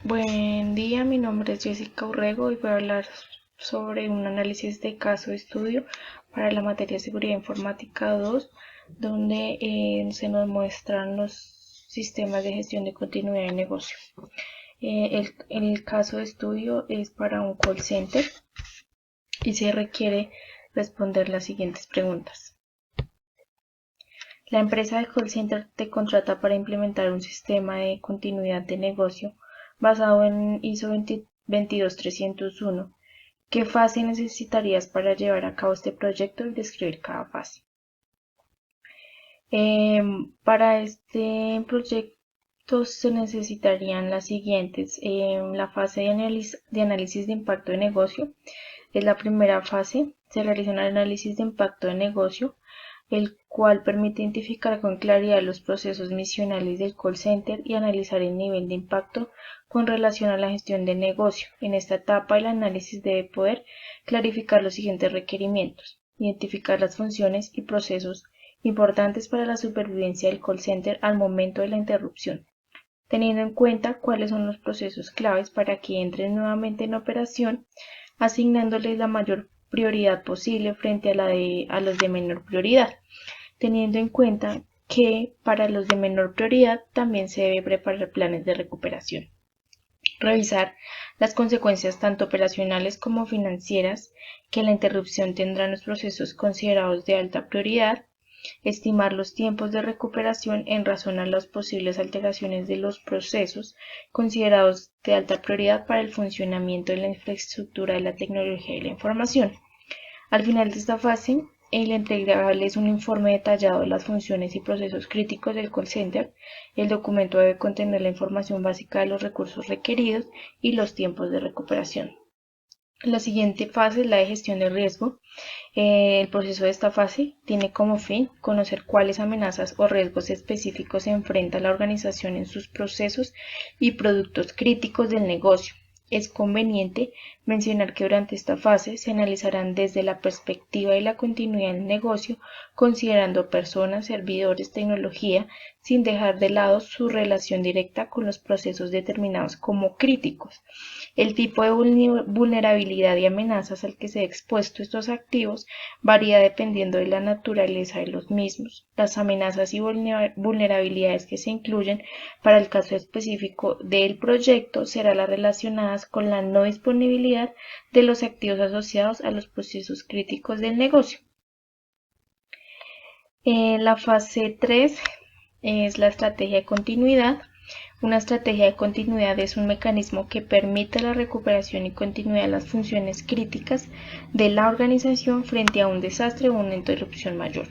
Buen día, mi nombre es Jessica Urrego y voy a hablar sobre un análisis de caso de estudio para la materia Seguridad Informática 2, donde se nos muestran los sistemas de gestión de continuidad de negocio. El caso de estudio es para un call center y se requiere responder las siguientes preguntas. La empresa de call center te contrata para implementar un sistema de continuidad de negocio basado en ISO 22301. ¿Qué fase necesitarías para llevar a cabo este proyecto y describir cada fase? Para este proyecto se necesitarían las siguientes. La fase de análisis de impacto de negocio es la primera fase. Se realiza un análisis de impacto de negocio, el cual permite identificar con claridad los procesos misionales del call center y analizar el nivel de impacto con relación a la gestión del negocio. En esta etapa, el análisis debe poder clarificar los siguientes requerimientos: identificar las funciones y procesos importantes para la supervivencia del call center al momento de la interrupción, teniendo en cuenta cuáles son los procesos claves para que entren nuevamente en operación, asignándoles la mayor prioridad posible frente a los de menor prioridad, teniendo en cuenta que para los de menor prioridad también se debe preparar planes de recuperación. Revisar las consecuencias tanto operacionales como financieras que la interrupción tendrá en los procesos considerados de alta prioridad. Estimar los tiempos de recuperación en razón a las posibles alteraciones de los procesos considerados de alta prioridad para el funcionamiento de la infraestructura de la tecnología y la información. Al final de esta fase, el entregable es un informe detallado de las funciones y procesos críticos del call center. El documento debe contener la información básica de los recursos requeridos y los tiempos de recuperación. La siguiente fase es la de gestión de riesgo. El proceso de esta fase tiene como fin conocer cuáles amenazas o riesgos específicos se enfrenta la organización en sus procesos y productos críticos del negocio. Es conveniente mencionar que durante esta fase se analizarán desde la perspectiva de la continuidad del negocio, considerando personas, servidores, tecnología, sin dejar de lado su relación directa con los procesos determinados como críticos. El tipo de vulnerabilidad y amenazas al que se ha expuesto estos activos varía dependiendo de la naturaleza de los mismos. Las amenazas y vulnerabilidades que se incluyen para el caso específico del proyecto serán las relacionadas con la no disponibilidad de los activos asociados a los procesos críticos del negocio. La fase 3 es la estrategia de continuidad. Una estrategia de continuidad es un mecanismo que permite la recuperación y continuidad de las funciones críticas de la organización frente a un desastre o una interrupción mayor.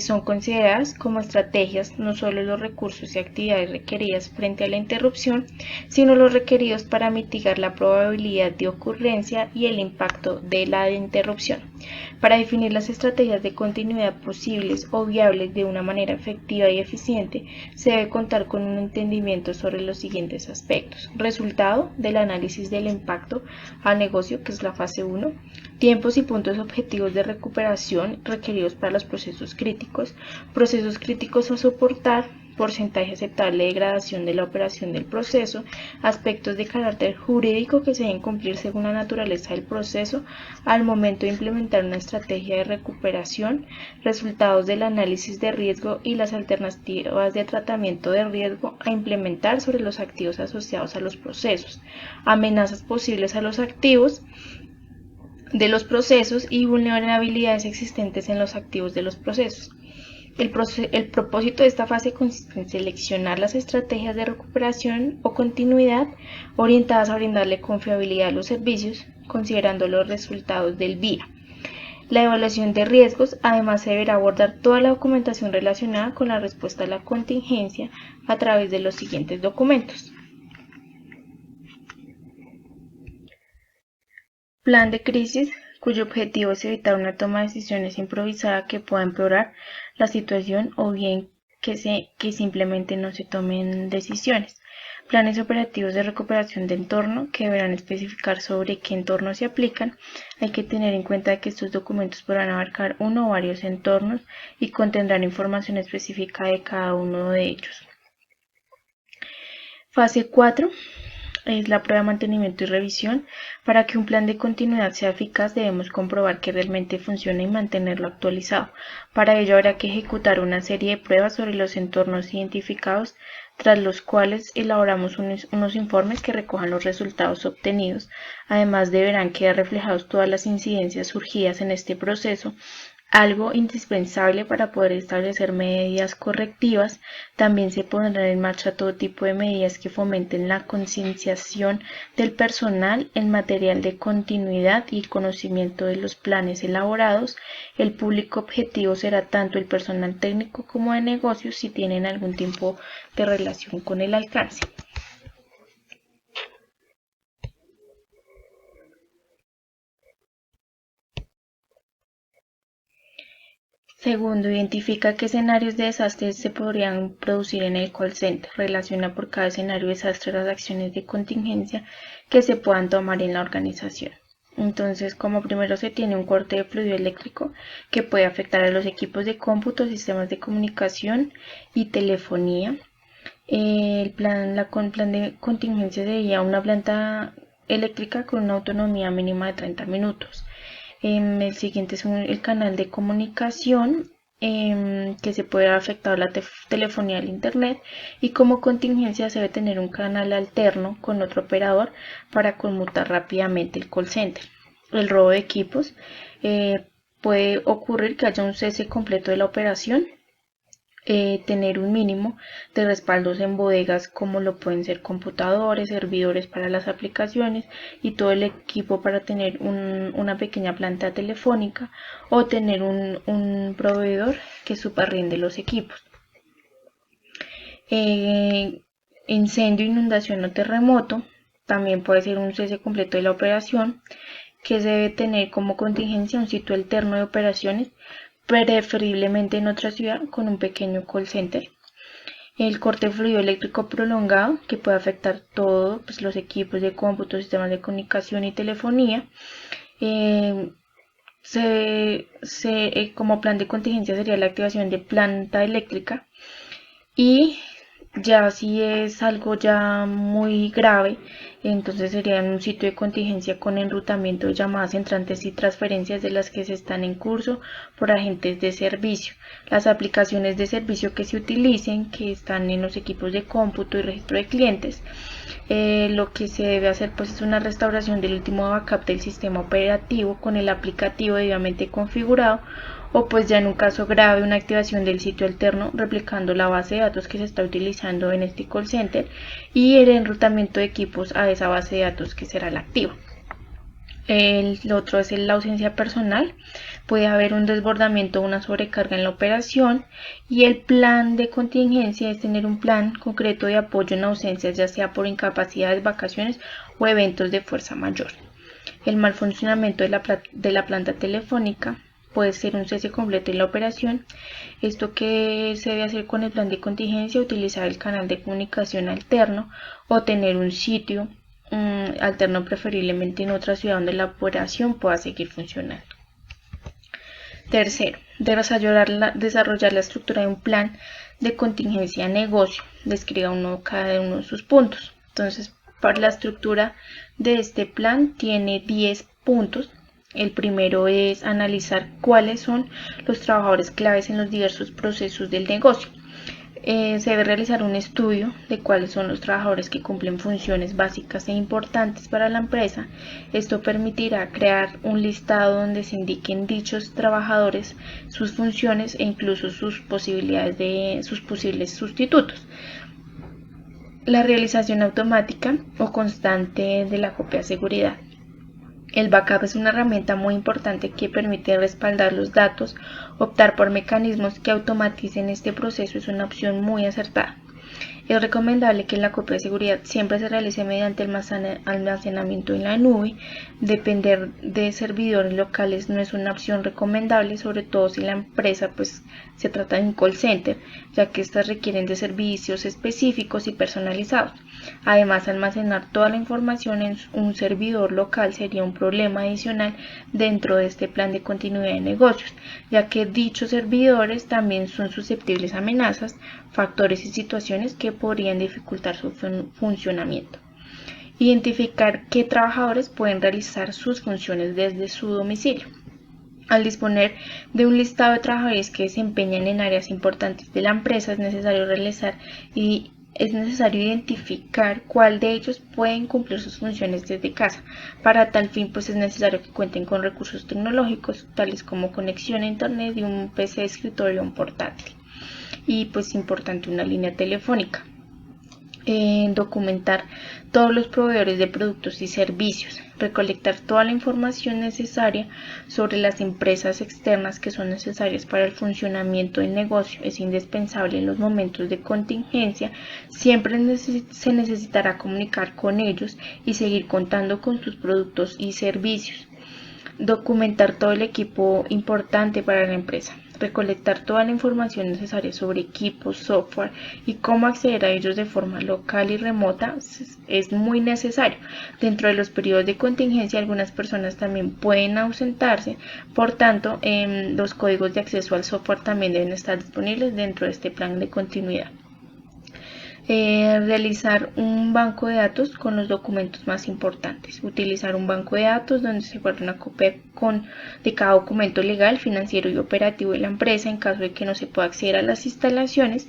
Son consideradas como estrategias no solo los recursos y actividades requeridas frente a la interrupción, sino los requeridos para mitigar la probabilidad de ocurrencia y el impacto de la interrupción. Para definir las estrategias de continuidad posibles o viables de una manera efectiva y eficiente, se debe contar con un entendimiento sobre los siguientes aspectos: resultado del análisis del impacto al negocio, que es la fase 1, tiempos y puntos objetivos de recuperación requeridos para los procesos críticos a soportar, porcentaje aceptable de degradación de la operación del proceso, aspectos de carácter jurídico que se deben cumplir según la naturaleza del proceso al momento de implementar una estrategia de recuperación, resultados del análisis de riesgo y las alternativas de tratamiento de riesgo a implementar sobre los activos asociados a los procesos, amenazas posibles a los activos de los procesos y vulnerabilidades existentes en los activos de los procesos. El propósito de esta fase consiste en seleccionar las estrategias de recuperación o continuidad orientadas a brindarle confiabilidad a los servicios, considerando los resultados del VIA. La evaluación de riesgos además se deberá abordar toda la documentación relacionada con la respuesta a la contingencia a través de los siguientes documentos: plan de crisis, cuyo objetivo es evitar una toma de decisiones improvisada que pueda empeorar la situación o bien que simplemente no se tomen decisiones. Planes operativos de recuperación de entorno, que deberán especificar sobre qué entornos se aplican. Hay que tener en cuenta que estos documentos podrán abarcar uno o varios entornos y contendrán información específica de cada uno de ellos. Fase 4 es la prueba, mantenimiento y revisión. Para que un plan de continuidad sea eficaz, debemos comprobar que realmente funcione y mantenerlo actualizado. Para ello habrá que ejecutar una serie de pruebas sobre los entornos identificados, tras los cuales elaboramos unos informes que recojan los resultados obtenidos. Además, deberán quedar reflejados todas las incidencias surgidas en este proceso, algo indispensable para poder establecer medidas correctivas. También se pondrán en marcha todo tipo de medidas que fomenten la concienciación del personal en materia de continuidad y conocimiento de los planes elaborados. El público objetivo será tanto el personal técnico como de negocios, si tienen algún tipo de relación con el alcance. Segundo, identifica qué escenarios de desastre se podrían producir en el call center. Relaciona por cada escenario de desastre las acciones de contingencia que se puedan tomar en la organización. Entonces, como primero se tiene un corte de fluido eléctrico que puede afectar a los equipos de cómputo, sistemas de comunicación y telefonía. El plan de contingencia sería una planta eléctrica con una autonomía mínima de 30 minutos. El siguiente es el canal de comunicación, que se puede afectar la telefonía al internet, y como contingencia se debe tener un canal alterno con otro operador para conmutar rápidamente el call center. El robo de equipos, puede ocurrir que haya un cese completo de la operación. Tener un mínimo de respaldos en bodegas, como lo pueden ser computadores, servidores para las aplicaciones y todo el equipo para tener una pequeña planta telefónica, o tener un proveedor que subarriende los equipos. Incendio, inundación o terremoto, también puede ser un cese completo de la operación, que se debe tener como contingencia un sitio alterno de operaciones, preferiblemente en otra ciudad, con un pequeño call center. El corte de fluido eléctrico prolongado, que puede afectar todos los equipos de cómputo, sistemas de comunicación y telefonía. Como plan de contingencia sería la activación de planta eléctrica, y ya si es algo ya muy grave, entonces sería en un sitio de contingencia con enrutamiento de llamadas entrantes y transferencias de las que se están en curso por agentes de servicio. Las aplicaciones de servicio que se utilicen, que están en los equipos de cómputo y registro de clientes. Lo que se debe hacer pues es una restauración del último backup del sistema operativo con el aplicativo debidamente configurado, o pues ya en un caso grave una activación del sitio alterno replicando la base de datos que se está utilizando en este call center, y el enrutamiento de equipos a esa base de datos que será la activa. El otro es la ausencia personal. Puede haber un desbordamiento o una sobrecarga en la operación, y el plan de contingencia es tener un plan concreto de apoyo en ausencias, ya sea por incapacidades, vacaciones o eventos de fuerza mayor. El mal funcionamiento de la planta telefónica puede ser un cese completo en la operación. Esto que se debe hacer con el plan de contingencia: utilizar el canal de comunicación alterno o tener un sitio alterno, preferiblemente en otra ciudad donde la operación pueda seguir funcionando. Tercero, desarrollar la estructura de un plan de contingencia de negocio. Describa cada uno de sus puntos. Entonces, para la estructura de este plan tiene 10 puntos. El primero es analizar cuáles son los trabajadores claves en los diversos procesos del negocio. Se debe realizar un estudio de cuáles son los trabajadores que cumplen funciones básicas e importantes para la empresa. Esto permitirá crear un listado donde se indiquen dichos trabajadores, sus funciones e incluso sus posibles sustitutos. La realización automática o constante de la copia de seguridad. El backup es una herramienta muy importante que permite respaldar los datos. Optar por mecanismos que automaticen este proceso es una opción muy acertada. Es recomendable que la copia de seguridad siempre se realice mediante almacenamiento en la nube. Depender de servidores locales no es una opción recomendable, sobre todo si la empresa se trata de un call center, ya que estas requieren de servicios específicos y personalizados. Además, almacenar toda la información en un servidor local sería un problema adicional dentro de este plan de continuidad de negocios, ya que dichos servidores también son susceptibles a amenazas, factores y situaciones que podrían dificultar su funcionamiento. Identificar qué trabajadores pueden realizar sus funciones desde su domicilio. Al disponer de un listado de trabajadores que desempeñan en áreas importantes de la empresa, es necesario identificar cuál de ellos pueden cumplir sus funciones desde casa. Para tal fin, pues es necesario que cuenten con recursos tecnológicos, tales como conexión a internet y un PC de escritorio o un portátil. Y pues importante, una línea telefónica. Documentar todos los proveedores de productos y servicios, recolectar toda la información necesaria sobre las empresas externas que son necesarias para el funcionamiento del negocio. Es indispensable en los momentos de contingencia, siempre se necesitará comunicar con ellos y seguir contando con sus productos y servicios. Documentar todo el equipo importante para la empresa, recolectar toda la información necesaria sobre equipos, software y cómo acceder a ellos de forma local y remota es muy necesario. Dentro de los periodos de contingencia, algunas personas también pueden ausentarse, por tanto, los códigos de acceso al software también deben estar disponibles dentro de este plan de continuidad. Realizar un banco de datos con los documentos más importantes. Utilizar un banco de datos donde se guarda una copia de cada documento legal, financiero y operativo de la empresa. En caso de que no se pueda acceder a las instalaciones,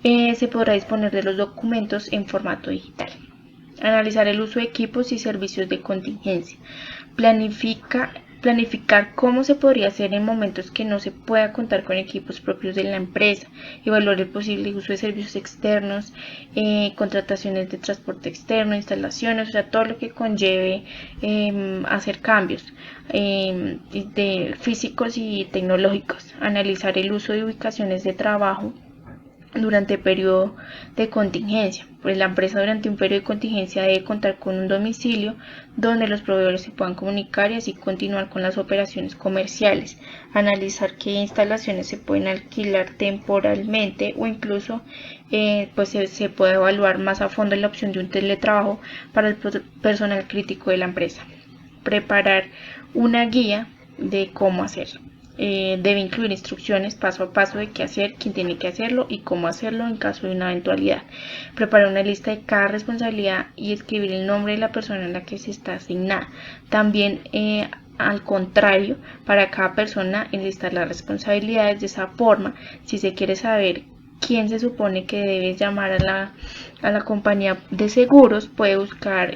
se podrá disponer de los documentos en formato digital. Analizar el uso de equipos y servicios de contingencia. Planificar cómo se podría hacer en momentos que no se pueda contar con equipos propios de la empresa, evaluar el posible uso de servicios externos, contrataciones de transporte externo, instalaciones, o sea, todo lo que conlleve hacer cambios físicos y tecnológicos. Analizar el uso de ubicaciones de trabajo durante el periodo de contingencia. Pues la empresa durante un periodo de contingencia debe contar con un domicilio donde los proveedores se puedan comunicar y así continuar con las operaciones comerciales. Analizar qué instalaciones se pueden alquilar temporalmente o incluso pues se puede evaluar más a fondo la opción de un teletrabajo para el personal crítico de la empresa. Preparar una guía de cómo hacerlo. Debe incluir instrucciones paso a paso de qué hacer, quién tiene que hacerlo y cómo hacerlo en caso de una eventualidad. Preparar una lista de cada responsabilidad y escribir el nombre de la persona en la que se está asignada. También al contrario, para cada persona enlistar las responsabilidades. De esa forma, si se quiere saber quién se supone que debe llamar a la compañía de seguros, puede buscar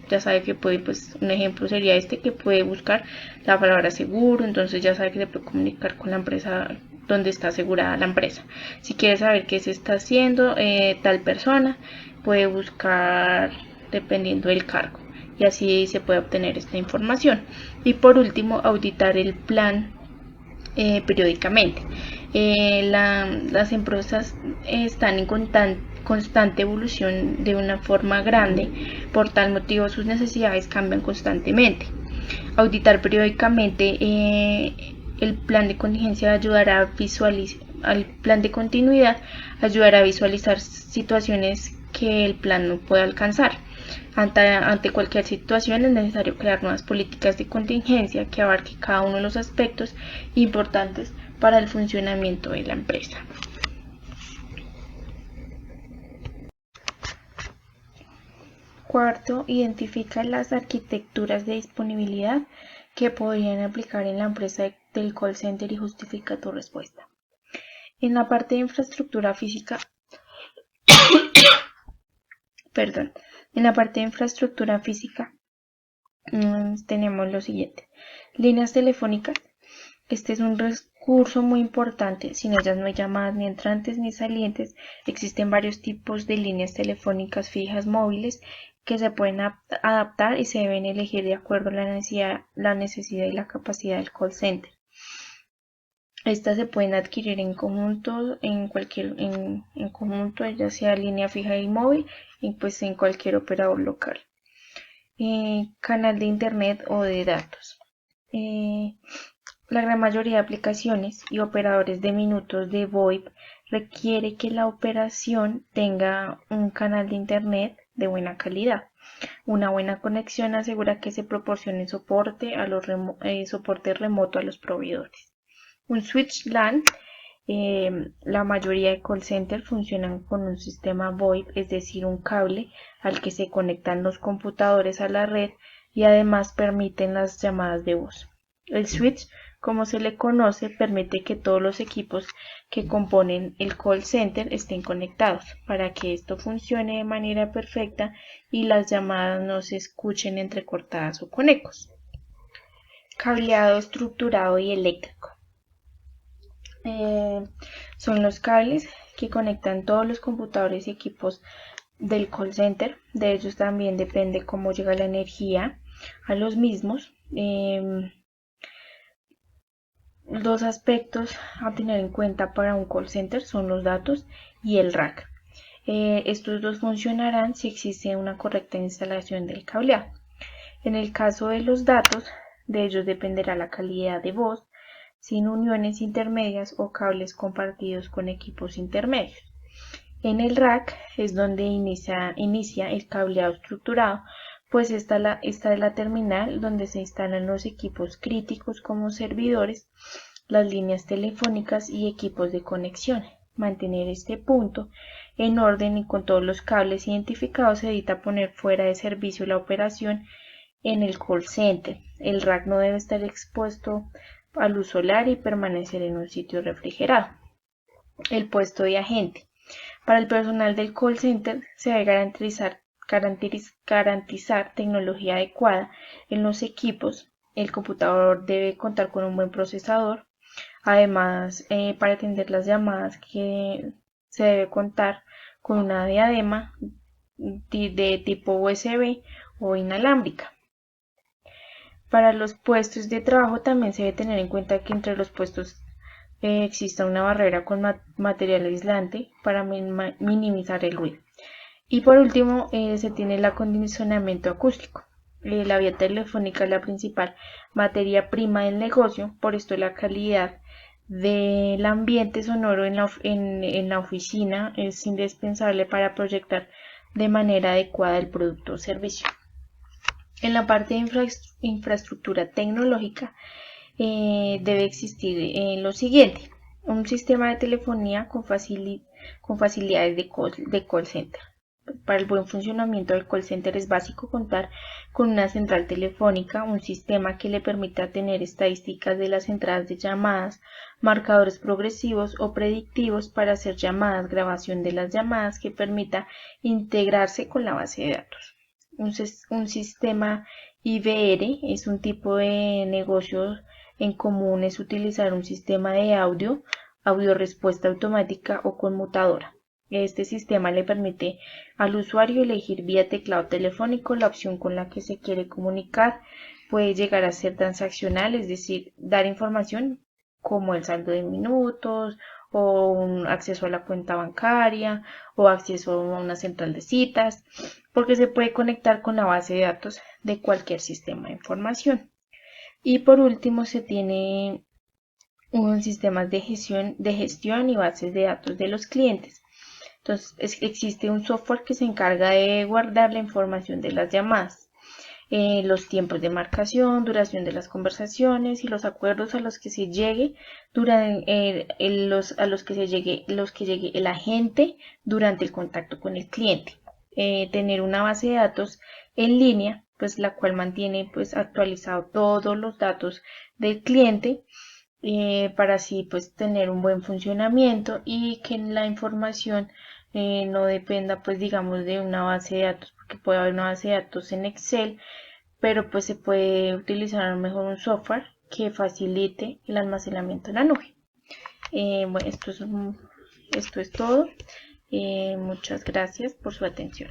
ya sabe que puede, pues un ejemplo sería que puede buscar la palabra seguro, entonces ya sabe que se puede comunicar con la empresa donde está asegurada la empresa. Si quiere saber qué se está haciendo tal persona, puede buscar dependiendo del cargo y así se puede obtener esta información. Y por último, auditar el plan periódicamente. Las empresas están en constante evolución de una forma grande, por tal motivo sus necesidades cambian constantemente. Auditar periódicamente el plan de contingencia ayudará a visualizar al plan de continuidad, ayudará a visualizar situaciones que el plan no puede alcanzar. Ante cualquier situación es necesario crear nuevas políticas de contingencia que abarque cada uno de los aspectos importantes para el funcionamiento de la empresa. Cuarto, identifica las arquitecturas de disponibilidad que podrían aplicar en la empresa del call center y justifica tu respuesta. En la parte de infraestructura física, en la parte de infraestructura física tenemos lo siguiente: líneas telefónicas. Este es un recurso muy importante. Sin ellas no hay llamadas ni entrantes ni salientes. Existen varios tipos de líneas telefónicas fijas móviles que se pueden adaptar y se deben elegir de acuerdo a la necesidad y la capacidad del call center. Estas se pueden adquirir en conjunto, en conjunto, ya sea línea fija y móvil, y pues en cualquier operador local. Canal de internet o de datos. La gran mayoría de aplicaciones y operadores de minutos de VoIP requiere que la operación tenga un canal de internet de buena calidad. Una buena conexión asegura que se proporcione soporte remoto a los proveedores. Un switch LAN La mayoría de call centers funcionan con un sistema VoIP, es decir, un cable al que se conectan los computadores a la red y además permiten las llamadas de voz. El switch, como se le conoce, permite que todos los equipos que componen el call center estén conectados para que esto funcione de manera perfecta y las llamadas no se escuchen entrecortadas o con ecos. Cableado estructurado y eléctrico. Son los cables que conectan todos los computadores y equipos del call center. De ellos también depende cómo llega la energía a los mismos. Dos aspectos a tener en cuenta para un call center son los datos y el rack. Estos dos funcionarán si existe una correcta instalación del cableado. En el caso de los datos, de ellos dependerá la calidad de voz, sin uniones intermedias o cables compartidos con equipos intermedios. En el rack es donde inicia el cableado estructurado, pues esta es la terminal donde se instalan los equipos críticos como servidores, las líneas telefónicas y equipos de conexión. Mantener este punto en orden y con todos los cables identificados se evita poner fuera de servicio la operación en el call center. El rack no debe estar expuesto a luz solar y permanecer en un sitio refrigerado. El puesto de agente. Para el personal del call center se debe garantizar tecnología adecuada en los equipos. El computador debe contar con un buen procesador. Además, para atender las llamadas que se debe contar con una diadema de tipo USB o inalámbrica. Para los puestos de trabajo también se debe tener en cuenta que entre los puestos exista una barrera con material aislante para minimizar el ruido. Y por último se tiene el acondicionamiento acústico. La vía telefónica es la principal materia prima del negocio, por esto la calidad del ambiente sonoro en la oficina es indispensable para proyectar de manera adecuada el producto o servicio. En la parte de infraestructura tecnológica debe existir lo siguiente: un sistema de telefonía con facilidades de call center. Para el buen funcionamiento del call center es básico contar con una central telefónica, un sistema que le permita tener estadísticas de las entradas de llamadas, marcadores progresivos o predictivos para hacer llamadas, grabación de las llamadas que permita integrarse con la base de datos. Un sistema IVR es un tipo de negocio en común, es utilizar un sistema de audio respuesta automática o conmutadora. Este sistema le permite al usuario elegir vía teclado telefónico la opción con la que se quiere comunicar. Puede llegar a ser transaccional, es decir, dar información como el saldo de minutos o un acceso a la cuenta bancaria o acceso a una central de citas, porque se puede conectar con la base de datos de cualquier sistema de información. Y por último se tiene un sistema de gestión y bases de datos de los clientes. Entonces existe un software que se encarga de guardar la información de las llamadas, los tiempos de marcación, duración de las conversaciones y los acuerdos a los que se llegue los que llegue el agente durante el contacto con el cliente. Tener una base de datos en línea, pues la cual mantiene pues actualizado todos los datos del cliente, para así pues tener un buen funcionamiento y que la información no dependa pues digamos de una base de datos, porque puede haber una base de datos en Excel, pero pues se puede utilizar a lo mejor un software que facilite el almacenamiento en la nube. Bueno, esto es todo. Muchas gracias por su atención.